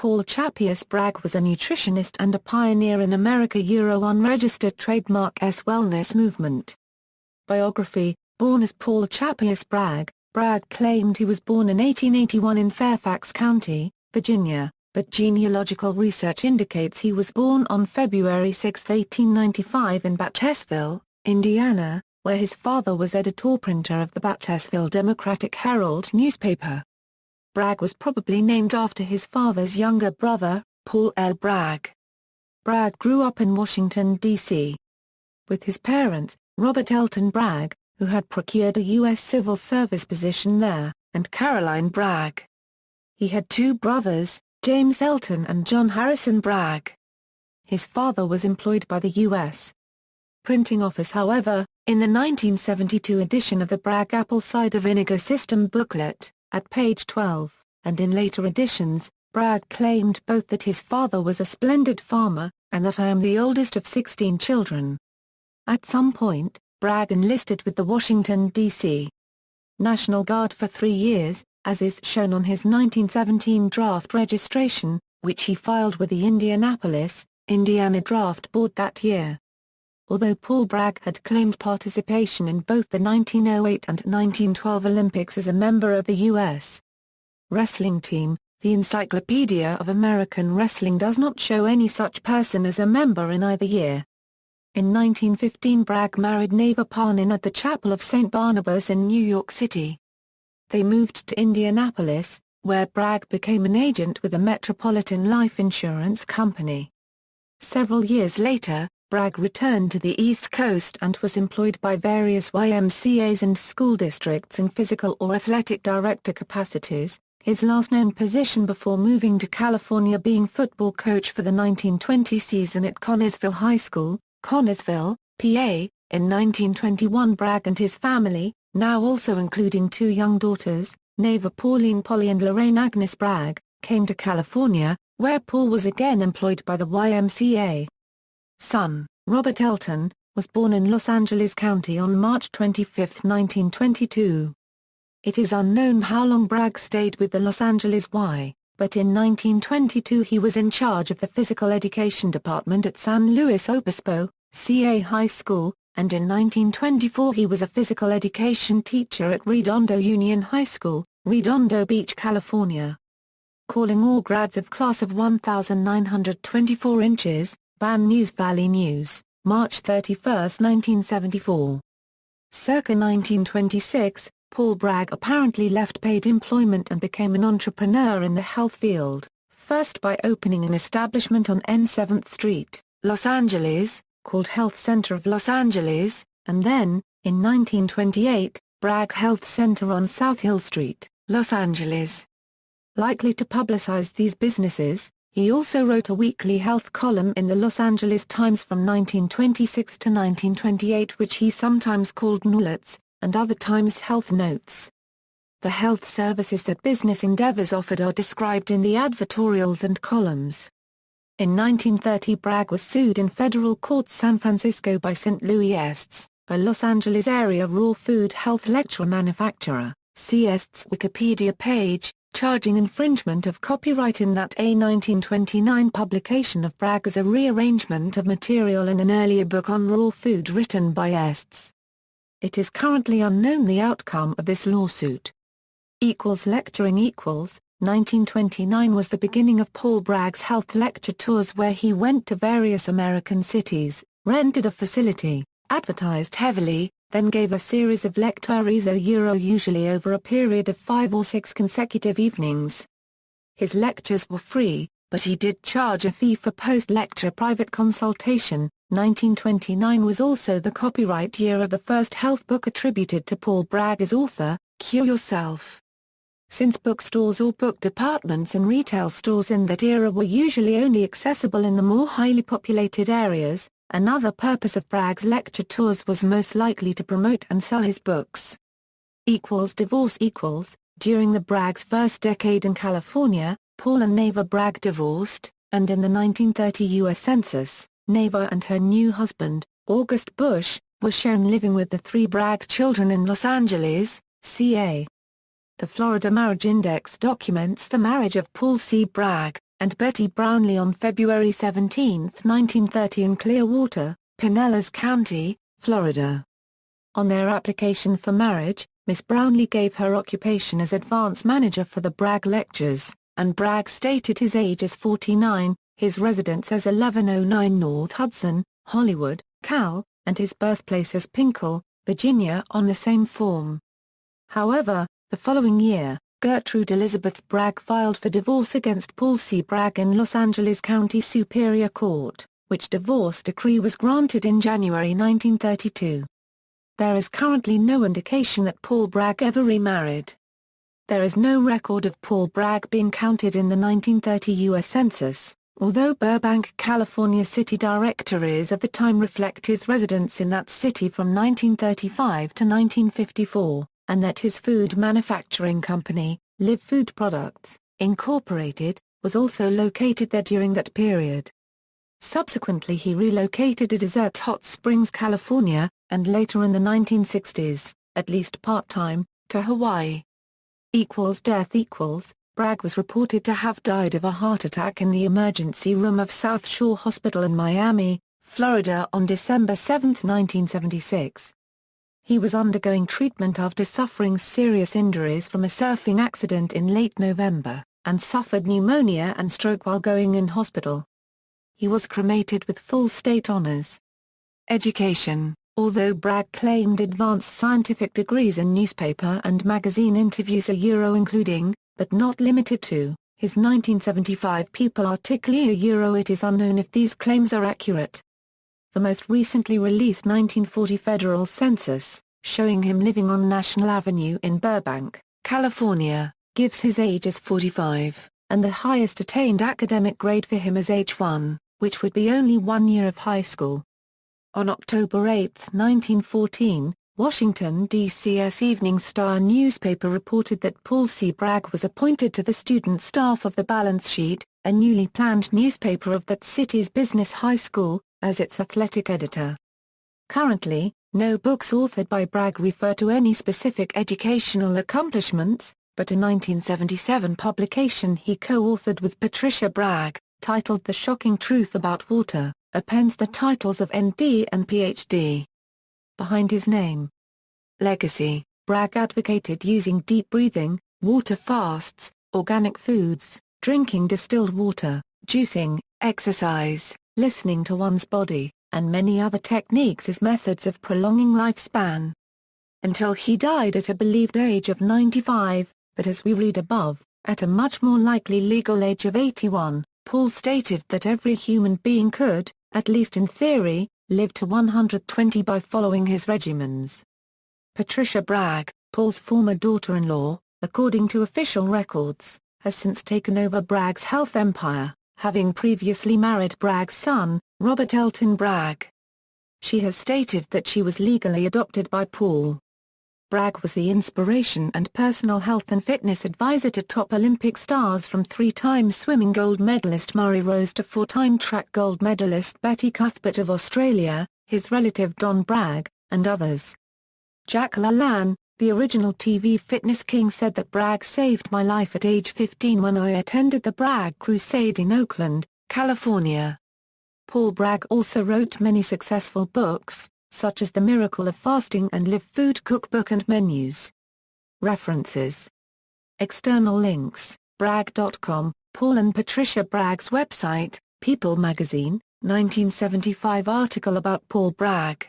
Paul Chappius Bragg was a nutritionist and a pioneer in America-Unregistered trademark S wellness movement. Biography. Born as Paul Chappius Bragg, Bragg claimed he was born in 1881 in Fairfax County, Virginia, but genealogical research indicates he was born on February 6, 1895 in Baptesville, Indiana, where his father was editor-printer of the Baptesville Democratic Herald newspaper. Bragg was probably named after his father's younger brother, Paul L. Bragg. Bragg grew up in Washington, D.C. with his parents, Robert Elton Bragg, who had procured a U.S. Civil Service position there, and Caroline Bragg. He had two brothers, James Elton and John Harrison Bragg. His father was employed by the U.S. Printing Office. However, in the 1972 edition of the Bragg Apple Cider Vinegar System booklet, at page 12, and in later editions, Bragg claimed both that his father was a splendid farmer, and that "I am the oldest of 16 children." At some point, Bragg enlisted with the Washington, D.C. National Guard for 3 years, as is shown on his 1917 draft registration, which he filed with the Indianapolis, Indiana Draft Board that year. Although Paul Bragg had claimed participation in both the 1908 and 1912 Olympics as a member of the U.S. wrestling team, the Encyclopedia of American Wrestling does not show any such person as a member in either year. In 1915 Bragg married Neva Parnin at the Chapel of St. Barnabas in New York City. They moved to Indianapolis, where Bragg became an agent with the Metropolitan Life Insurance Company. Several years later, Bragg returned to the East Coast and was employed by various YMCAs and school districts in physical or athletic director capacities, his last known position before moving to California being football coach for the 1920 season at Connersville High School, Connersville, PA. In 1921 Bragg and his family, now also including 2 young daughters, Neva Pauline Polly and Lorraine Agnes Bragg, came to California, where Paul was again employed by the YMCA. Son, Robert Elton, was born in Los Angeles County on March 25, 1922. It is unknown how long Bragg stayed with the Los Angeles Y, but in 1922 he was in charge of the physical education department at San Luis Obispo, CA High School, and in 1924 he was a physical education teacher at Redondo Union High School, Redondo Beach, California. Calling all grads of class of 1924 inches, Van Nuys Valley News, March 31, 1974. Circa 1926, Paul Bragg apparently left paid employment and became an entrepreneur in the health field, first by opening an establishment on N 7th Street, Los Angeles, called Health Center of Los Angeles, and then, in 1928, Bragg Health Center on South Hill Street, Los Angeles. Likely to publicize these businesses, he also wrote a weekly health column in the Los Angeles Times from 1926 to 1928 which he sometimes called Nullets, and other times Health Notes. The health services that business endeavors offered are described in the advertorials and columns. In 1930 Bragg was sued in federal court San Francisco by St. Louis Ests, a Los Angeles area raw food health lecturer manufacturer. See Ests Wikipedia page, charging infringement of copyright in that a 1929 publication of Bragg as a rearrangement of material in an earlier book on raw food written by Ests. It is currently unknown the outcome of this lawsuit. Lecturing 1929 was the beginning of Paul Bragg's health lecture tours where he went to various American cities, rented a facility, advertised heavily, then gave a series of lectures usually over a period of 5 or 6 consecutive evenings. His lectures were free, but he did charge a fee for post-lecture private consultation. 1929 was also the copyright year of the first health book attributed to Paul Bragg as author, Cure Yourself. Since bookstores or book departments and retail stores in that era were usually only accessible in the more highly populated areas, another purpose of Bragg's lecture tours was most likely to promote and sell his books. Divorce. During the Bragg's first decade in California, Paul and Neva Bragg divorced, and in the 1930 U.S. Census, Neva and her new husband, August Bush, were shown living with the 3 Bragg children in Los Angeles, CA. The Florida Marriage Index documents the marriage of Paul C. Bragg, and Betty Brownlee on February 17, 1930 in Clearwater, Pinellas County, Florida. On their application for marriage, Miss Brownlee gave her occupation as advance manager for the Bragg lectures, and Bragg stated his age as 49, his residence as 1109 North Hudson, Hollywood, Cal, and his birthplace as Pinkel, Virginia on the same form. However, the following year, Gertrude Elizabeth Bragg filed for divorce against Paul C. Bragg in Los Angeles County Superior Court, which divorce decree was granted in January 1932. There is currently no indication that Paul Bragg ever remarried. There is no record of Paul Bragg being counted in the 1930 U.S. Census, although Burbank, California city directories of the time reflect his residence in that city from 1935 to 1954, and that his food manufacturing company, Live Food Products, Incorporated, was also located there during that period. Subsequently he relocated to Desert Hot Springs, California, and later in the 1960s, at least part-time, to Hawaii. Death Bragg was reported to have died of a heart attack in the emergency room of South Shore Hospital in Miami, Florida on December 7, 1976. He was undergoing treatment after suffering serious injuries from a surfing accident in late November, and suffered pneumonia and stroke while going in hospital. He was cremated with full state honors. Education. Although Bragg claimed advanced scientific degrees in newspaper and magazine interviews including, but not limited to, his 1975 People article it is unknown if these claims are accurate. The most recently released 1940 federal census, showing him living on National Avenue in Burbank, California, gives his age as 45, and the highest attained academic grade for him as H1, which would be only 1 year of high school. On October 8, 1914, Washington, D.C.'s Evening Star newspaper reported that Paul C. Bragg was appointed to the student staff of the Balance Sheet, a newly planned newspaper of that city's business high school, as its athletic editor. Currently, no books authored by Bragg refer to any specific educational accomplishments, but a 1977 publication he co-authored with Patricia Bragg, titled The Shocking Truth About Water, appends the titles of ND and PhD. Behind his name. Legacy. Bragg advocated using deep breathing, water fasts, organic foods, drinking distilled water, juicing, exercise, listening to one's body, and many other techniques as methods of prolonging lifespan. Until he died at a believed age of 95, but as we read above, at a much more likely legal age of 81, Paul stated that every human being could, at least in theory, live to 120 by following his regimens. Patricia Bragg, Paul's former daughter-in-law, according to official records, has since taken over Bragg's health empire, having previously married Bragg's son, Robert Elton Bragg. She has stated that she was legally adopted by Paul. Bragg was the inspiration and personal health and fitness advisor to top Olympic stars from 3-time swimming gold medalist Murray Rose to 4-time track gold medalist Betty Cuthbert of Australia, his relative Don Bragg, and others. Jack LaLanne, the original TV fitness king, said that Bragg saved my life at age 15 when I attended the Bragg Crusade in Oakland, California. Paul Bragg also wrote many successful books, such as The Miracle of Fasting and Live Food Cookbook and Menus. References. External links, Bragg.com, Paul and Patricia Bragg's website, People magazine, 1975 article about Paul Bragg.